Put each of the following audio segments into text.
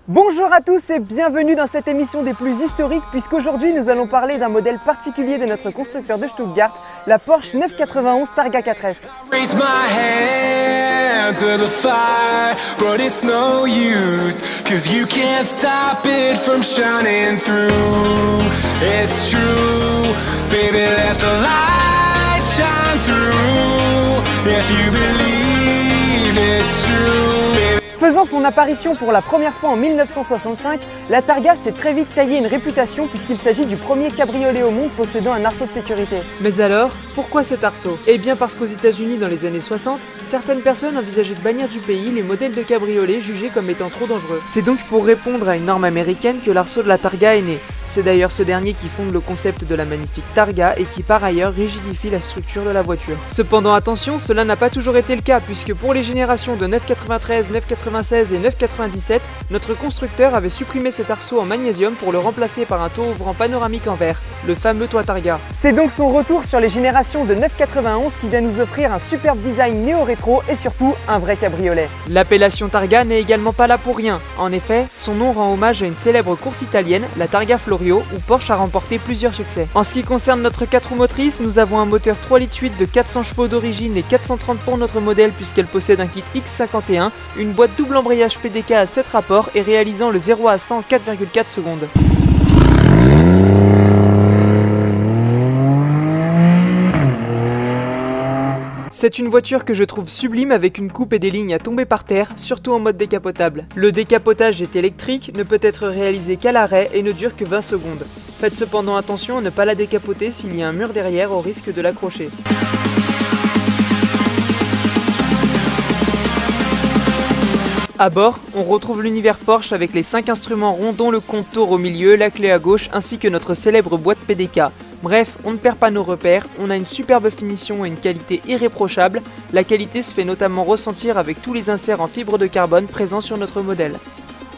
Bonjour à tous et bienvenue dans cette émission des plus historiques puisqu'aujourd'hui nous allons parler d'un modèle particulier de notre constructeur de Stuttgart, la Porsche 991 Targa 4S. Raise my hand to the fire, but it's no use, 'cause you can't stop it from shining through. It's true, baby, let the light shine through. If you believe it's true, baby. Faisant son apparition pour la première fois en 1965, la Targa s'est très vite taillé une réputation puisqu'il s'agit du premier cabriolet au monde possédant un arceau de sécurité. Mais alors, pourquoi cet arceau? Eh bien parce qu'aux États-Unis dans les années 60, certaines personnes envisageaient de bannir du pays les modèles de cabriolets jugés comme étant trop dangereux. C'est donc pour répondre à une norme américaine que l'arceau de la Targa est né. C'est d'ailleurs ce dernier qui fonde le concept de la magnifique Targa et qui par ailleurs rigidifie la structure de la voiture. Cependant attention, cela n'a pas toujours été le cas puisque pour les générations de 993, 996 et 997, notre constructeur avait supprimé cet arceau en magnésium pour le remplacer par un toit ouvrant panoramique en verre, le fameux toit Targa. C'est donc son retour sur les générations de 991 qui vient nous offrir un superbe design néo-rétro et surtout un vrai cabriolet. L'appellation Targa n'est également pas là pour rien. En effet, son nom rend hommage à une célèbre course italienne, la Targa Florio, où Porsche a remporté plusieurs succès. En ce qui concerne notre 4 roues motrices, nous avons un moteur 3,8 litres de 400 chevaux d'origine et 430 pour notre modèle puisqu'elle possède un kit X51, une boîte double embrayage PDK à 7 rapports et réalisant le 0 à 100 en 4,4 secondes. C'est une voiture que je trouve sublime avec une coupe et des lignes à tomber par terre, surtout en mode décapotable. Le décapotage est électrique, ne peut être réalisé qu'à l'arrêt et ne dure que 20 secondes. Faites cependant attention à ne pas la décapoter s'il y a un mur derrière au risque de l'accrocher. A bord, on retrouve l'univers Porsche avec les 5 instruments ronds dont le compteur au milieu, la clé à gauche ainsi que notre célèbre boîte PDK. Bref, on ne perd pas nos repères, on a une superbe finition et une qualité irréprochable. La qualité se fait notamment ressentir avec tous les inserts en fibre de carbone présents sur notre modèle.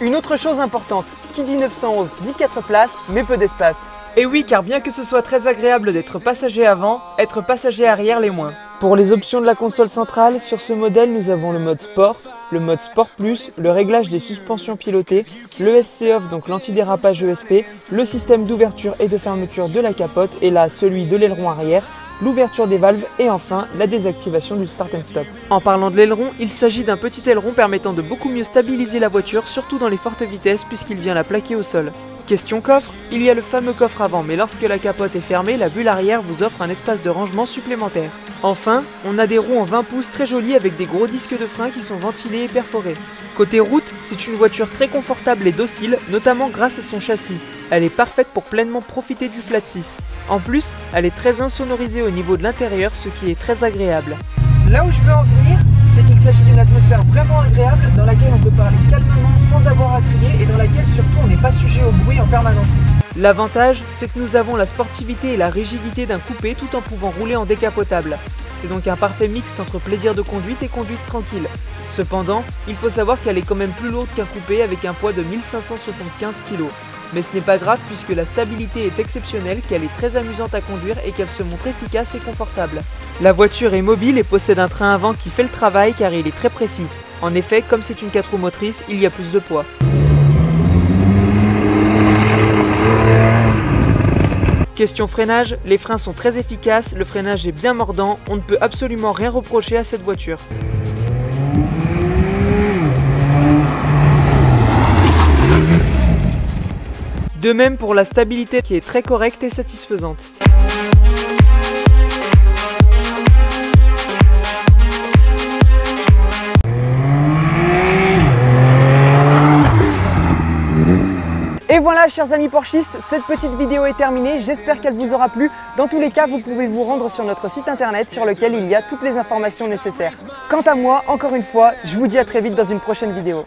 Une autre chose importante, qui dit 911 dit 4 places mais peu d'espace. Et oui, car bien que ce soit très agréable d'être passager avant, être passager arrière l'est moins. Pour les options de la console centrale, sur ce modèle nous avons le mode Sport, le mode Sport Plus, le réglage des suspensions pilotées, le SC Off donc l'antidérapage ESP, le système d'ouverture et de fermeture de la capote et là celui de l'aileron arrière, l'ouverture des valves et enfin la désactivation du start and stop. En parlant de l'aileron, il s'agit d'un petit aileron permettant de beaucoup mieux stabiliser la voiture, surtout dans les fortes vitesses puisqu'il vient la plaquer au sol. Question coffre, il y a le fameux coffre avant, mais lorsque la capote est fermée, la bulle arrière vous offre un espace de rangement supplémentaire. Enfin, on a des roues en 20 pouces très jolies avec des gros disques de frein qui sont ventilés et perforés. Côté route, c'est une voiture très confortable et docile, notamment grâce à son châssis. Elle est parfaite pour pleinement profiter du flat 6. En plus, elle est très insonorisée au niveau de l'intérieur, ce qui est très agréable. Là où je veux en venir, c'est qu'il s'agit d'une atmosphère vraiment agréable dans laquelle on peut parler calmement sans avoir à crier et dans laquelle surtout on n'est pas sujet au bruit en permanence. L'avantage, c'est que nous avons la sportivité et la rigidité d'un coupé tout en pouvant rouler en décapotable. C'est donc un parfait mixte entre plaisir de conduite et conduite tranquille. Cependant, il faut savoir qu'elle est quand même plus lourde qu'un coupé avec un poids de 1575 kg. Mais ce n'est pas grave puisque la stabilité est exceptionnelle, qu'elle est très amusante à conduire et qu'elle se montre efficace et confortable. La voiture est mobile et possède un train avant qui fait le travail car il est très précis. En effet, comme c'est une 4 roues motrices, il y a plus de poids. Question freinage, les freins sont très efficaces, le freinage est bien mordant, on ne peut absolument rien reprocher à cette voiture. De même pour la stabilité qui est très correcte et satisfaisante. Et voilà chers amis Porschistes, cette petite vidéo est terminée, j'espère qu'elle vous aura plu. Dans tous les cas, vous pouvez vous rendre sur notre site internet sur lequel il y a toutes les informations nécessaires. Quant à moi, encore une fois, je vous dis à très vite dans une prochaine vidéo.